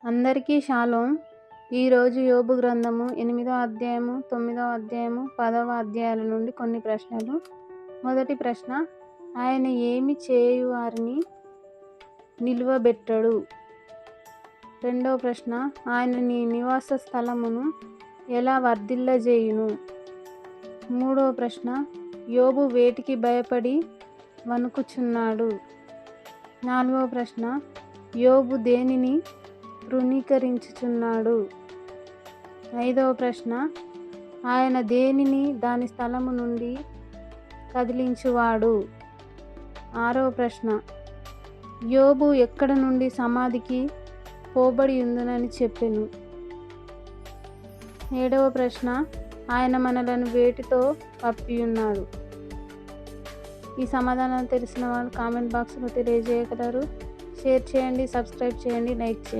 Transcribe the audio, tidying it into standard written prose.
అందరికీ షాలోమ్. ఈరోజు యోబు గ్రంథము 8వ అధ్యాయము, 9వ అధ్యాయము, 10వ అధ్యాయాల నుండి కొన్ని ప్రశ్నలు. మొదటి ప్రశ్న, ఆయన ఏమి చేయువారిని నిలువబెట్టడు? రెండవ ప్రశ్న, ఆయన నీ నివాస స్థలమును ఎలా వర్ధిల్లజేయును? మూడవ ప్రశ్న, యోబు వేటికి భయపడి వణుకుచున్నాడు? నాలుగవ ప్రశ్న, యోబు దేనిని తృణీకరించుచున్నాడు? ఐదవ ప్రశ్న, ఆయన దేనిని దాని స్థలము నుండి కదిలించువాడు? ఆరవ ప్రశ్న, యోబు ఎక్కడ నుండి సమాధికి పోబడి ఉందునని చెప్పెను? ఏడవ ప్రశ్న, ఆయన మనలను వేటితో కప్పియున్నాడు? ఈ సమాధానం తెలిసిన వాళ్ళు కామెంట్ బాక్స్లో తెలియజేయగలరు. షేర్ చేయండి, సబ్స్క్రైబ్ చేయండి, లైక్ చేయండి.